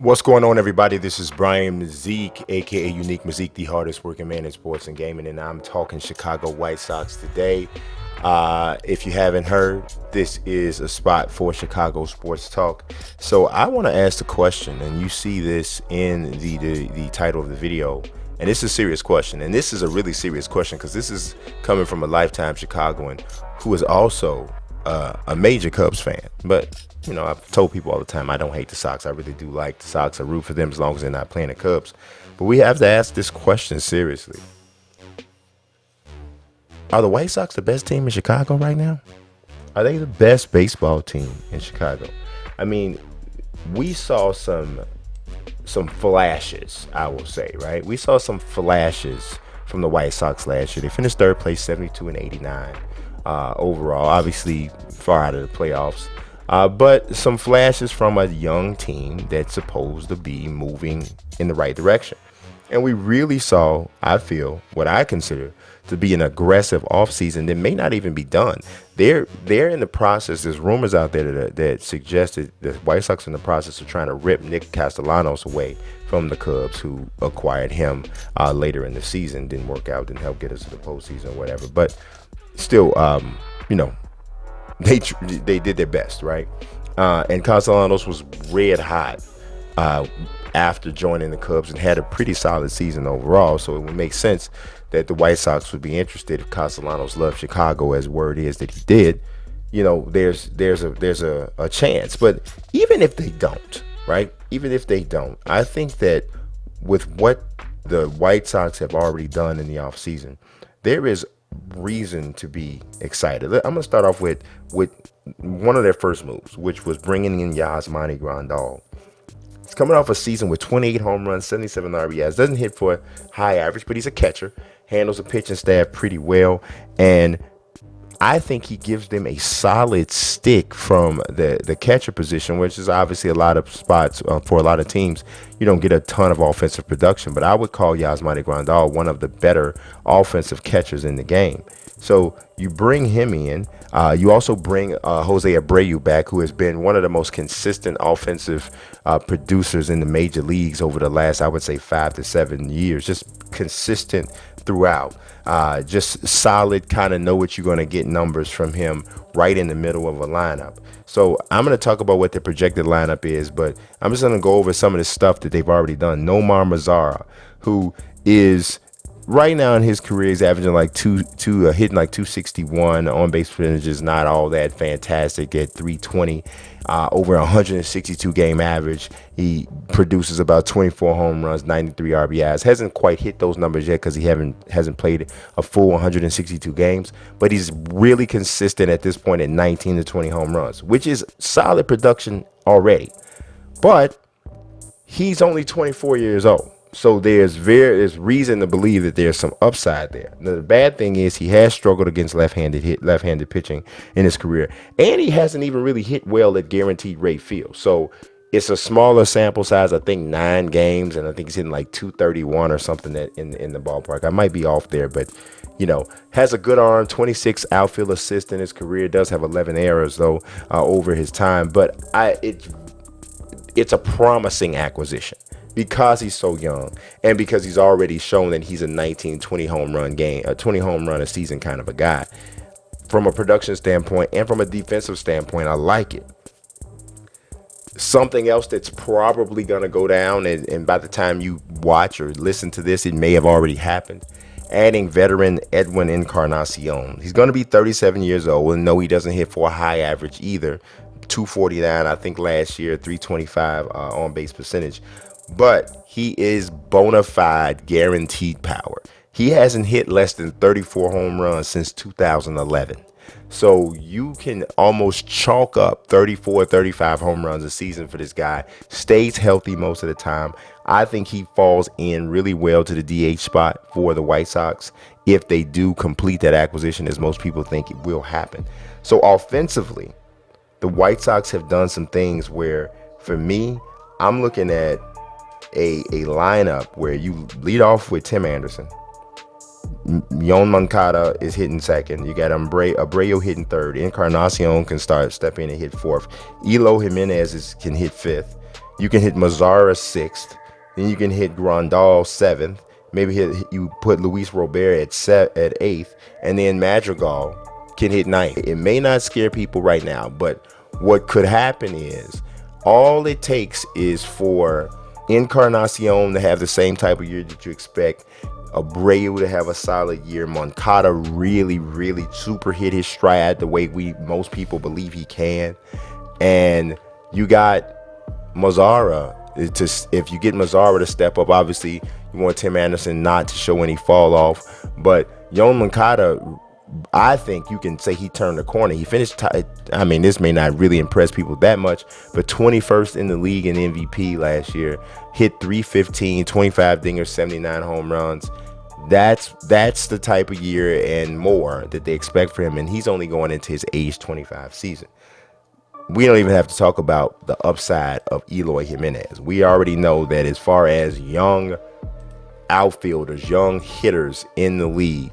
What's going on, everybody? This is Brian Zeke, aka Unique Mazik, the hardest working man in sports and gaming, and I'm talking Chicago White Sox today. If you haven't heard, this is a spot for Chicago sports talk. So I want to ask the question, and you see this in the title of the video, and it's a serious question, and this is a really serious question because this is coming from a lifetime Chicagoan who is also a major Cubs fan, but I've told people all the time I don't hate the Sox. I really do like the Sox. I root for them as long as they're not playing the Cubs. But we have to ask this question seriously. Are the White Sox the best team in Chicago right now? Are they the best baseball team in Chicago? I mean, we saw some flashes, I will say, right? We saw some flashes from the White Sox last year. They finished third place, 72 and 89 overall. Obviously, far out of the playoffs. But some flashes from a young team that's supposed to be moving in the right direction. And we really saw, I feel, what I consider to be an aggressive offseason that may not even be done. They're in the process. There's rumors out there that suggested the White Sox are in the process of trying to rip Nick Castellanos away from the Cubs, who acquired him later in the season. Didn't work out, didn't help get us to the postseason or whatever. But still, they did their best, right? And Castellanos was red hot after joining the Cubs and had a pretty solid season overall. So it would make sense that the White Sox would be interested if Castellanos loved Chicago, as word is that he did. There's a chance. But even if they don't, right? Even if they don't, I think that with what the White Sox have already done in the offseason, there is reason to be excited. I'm going to start off with one of their first moves, which was bringing in Yasmani Grondahl. He's coming off a season with 28 home runs, 77 RBIs. Doesn't hit for a high average, but he's a catcher. Handles the pitching staff pretty well. And I think he gives them a solid stick from the catcher position, which is obviously a lot of spots for a lot of teams. You don't get a ton of offensive production, but I would call Yasmani Grondahl one of the better offensive catchers in the game. So you bring him in. You also bring Jose Abreu back, who has been one of the most consistent offensive producers in the major leagues over the last, I would say, 5 to 7 years. Just consistent throughout. Just solid, kind of know what you're going to get numbers from him right in the middle of a lineup. So I'm going to talk about what the projected lineup is, but I'm just going to go over some of the stuff that they've already done. Nomar Mazzara, who is right now in his career, he's averaging like hitting like 261. On base percentage is not all that fantastic at 320. Over 162 game average. He produces about 24 home runs, 93 RBIs. Hasn't quite hit those numbers yet because he hasn't played a full 162 games, but he's really consistent at this point at 19 to 20 home runs, which is solid production already. But he's only 24 years old. So there's reason to believe that there's some upside there. Now, the bad thing is he has struggled against left-handed pitching in his career, and he hasn't even really hit well at guaranteed rate field. So it's a smaller sample size. I think 9 games, and I think he's hitting like 231 or something in the ballpark. I might be off there, but has a good arm. 26 outfield assists in his career. Does have 11 errors though over his time, but it's a promising acquisition, because he's so young and because he's already shown that he's a 19-20 home run game, a 20 home run a season kind of a guy. From a production standpoint and from a defensive standpoint, I like it. Something else that's probably going to go down, and by the time you watch or listen to this, it may have already happened. Adding veteran Edwin Encarnacion. He's going to be 37 years old, and no, he doesn't hit for a high average either. 249, I think, last year, 325 on base percentage. But he is bona fide guaranteed power. He hasn't hit less than 34 home runs since 2011. So you can almost chalk up 34, 35 home runs a season for this guy. Stays healthy most of the time. I think he falls in really well to the DH spot for the White Sox if they do complete that acquisition, as most people think it will happen. So offensively, the White Sox have done some things where, for me, I'm looking at a lineup where you lead off with Tim Anderson. Yon Moncada is hitting second. You got Abreu hitting third. Encarnacion can step in and hit fourth. Eloy Jimenez can hit fifth. You can hit Mazzara 6th. Then you can hit Grondahl 7th. Maybe you put Luis Robert at 8th. And then Madrigal can hit 9th. It may not scare people right now, but what could happen is all it takes is for Encarnacion to have the same type of year that you expect. Abreu to have a solid year. Moncada really super hit his stride the way most people believe he can. And you got Mazzara. If you get Mazzara to step up, obviously you want Tim Anderson not to show any fall off. But Yoan Moncada, I think you can say he turned the corner. He finished, this may not really impress people that much, but 21st in the league in MVP last year. Hit 315, 25 dingers, 79 home runs. That's the type of year and more that they expect for him, and he's only going into his age 25 season. We don't even have to talk about the upside of Eloy Jimenez. We already know that as far as young outfielders, young hitters in the league,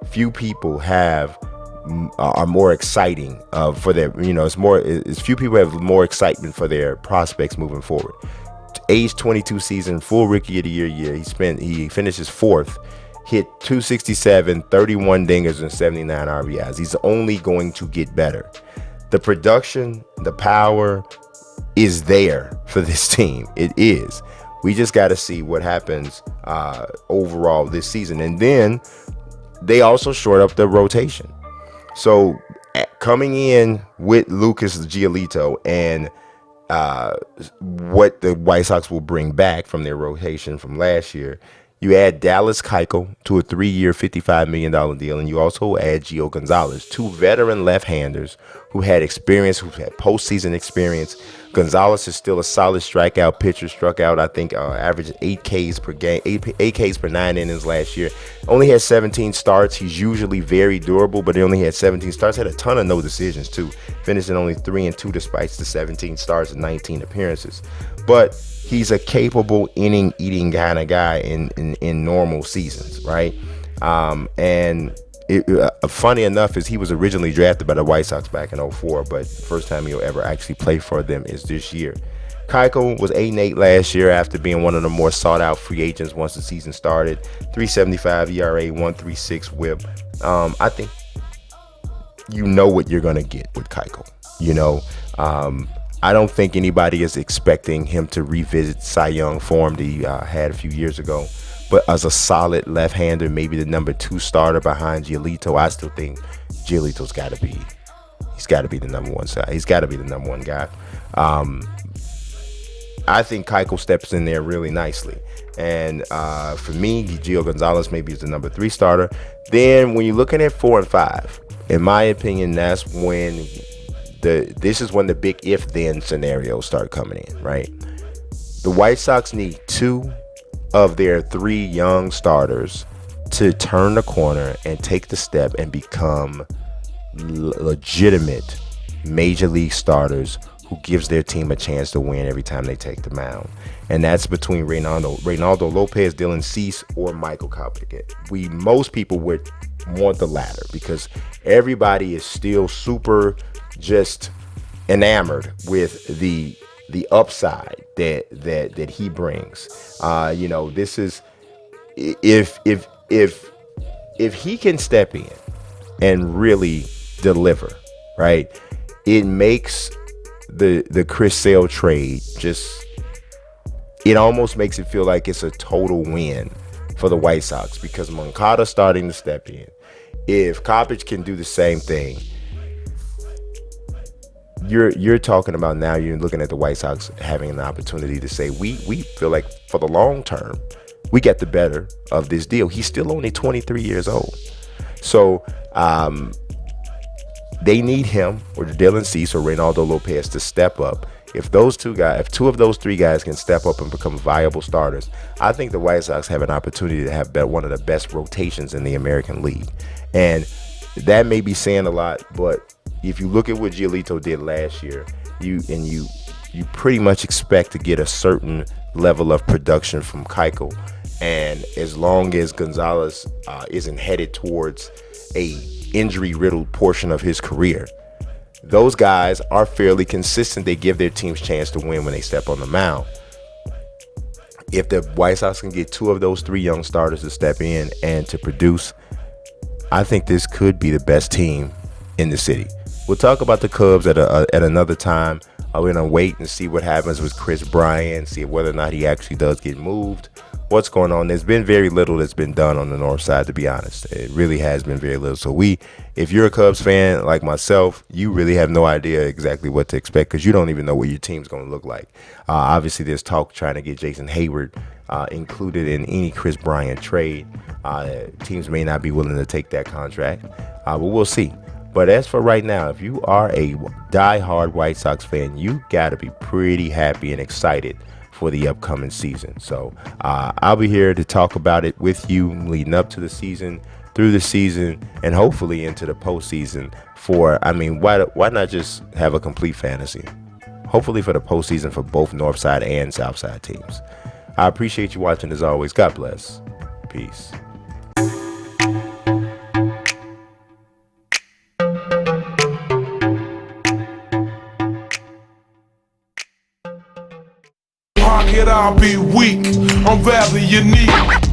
few people are more exciting for their, few people have more excitement for their prospects moving forward. Age 22 season, full rookie of the year. He finishes 4th, hit 267, 31 dingers, and 79 RBIs. He's only going to get better. The production, the power is there for this team. It is. We just got to see what happens overall this season. And then they also short up the rotation. So coming in with Lucas Giolito and what the White Sox will bring back from their rotation from last year, you add Dallas Kuechel to a 3-year, $55 million deal, and you also add Gio Gonzalez, 2 veteran left-handers who had experience, who had postseason experience. Gonzalez is still a solid strikeout pitcher, struck out, I think, averaged 8 Ks per game, 8 Ks per 9 innings last year. Only had 17 starts. He's usually very durable, but he only had 17 starts. Had a ton of no decisions, too. Finishing only 3-2 despite the 17 starts and 19 appearances. But he's a capable inning-eating kind of guy in normal seasons, right? Funny enough is he was originally drafted by the White Sox back in 2004, but first time he'll ever actually play for them is this year. Kuechel was 8-8 last year after being one of the more sought-out free agents once the season started. 3.75 ERA, 1.36 WHIP. I think you know what you're going to get with Kuechel. I don't think anybody is expecting him to revisit Cy Young form that he had a few years ago. But as a solid left-hander, maybe the number 2 starter behind Giolito, I still think Giolito's got to be the number 1 side. He's got to be the number 1 guy. I think Kuechel steps in there really nicely. And for me, Gio Gonzalez maybe is the number 3 starter. Then when you're looking at 4 and 5, in my opinion, that's when this is when the big if-then scenarios start coming in, right? The White Sox need 2 of their 3 young starters to turn the corner and take the step and become legitimate major league starters who gives their team a chance to win every time they take the mound. And that's between Reynaldo Lopez, Dylan Cease, or Michael Kopech. Most people would want the latter because everybody is still super just enamored with the upside that he brings. This is if he can step in and really deliver, right? It makes the Chris Sale trade it almost makes it feel like it's a total win for the White Sox because Moncada starting to step in. If Kopech can do the same thing, you're talking about now you're looking at the White Sox having an opportunity to say we feel like for the long term we get the better of this deal. He's still only 23 years old. So they need him or Dylan Cease or Reynaldo Lopez to step up. If 2 of those 3 guys can step up and become viable starters, I think the White Sox have an opportunity to have one of the best rotations in the American League. And that may be saying a lot, but if you look at what Giolito did last year, you pretty much expect to get a certain level of production from Kuechel. And as long as Gonzalez isn't headed towards a injury-riddled portion of his career, those guys are fairly consistent. They give their teams chance to win when they step on the mound. If the White Sox can get 2 of those 3 young starters to step in and to produce, I think this could be the best team in the city. We'll talk about the Cubs at another time. We're going to wait and see what happens with Chris Bryant, see whether or not he actually does get moved. What's going on? There's been very little that's been done on the north side, to be honest. It really has been very little. So if you're a Cubs fan like myself, you really have no idea exactly what to expect because you don't even know what your team's going to look like. Obviously, there's talk trying to get Jason Hayward included in any Chris Bryant trade. Teams may not be willing to take that contract, but we'll see. But as for right now, if you are a die-hard White Sox fan, you got to be pretty happy and excited for the upcoming season. So I'll be here to talk about it with you leading up to the season, through the season, and hopefully into the postseason. Why not just have a complete fantasy? Hopefully for the postseason for both North Side and South Side teams. I appreciate you watching as always. God bless. Peace. I'll be weak, I'm rather unique.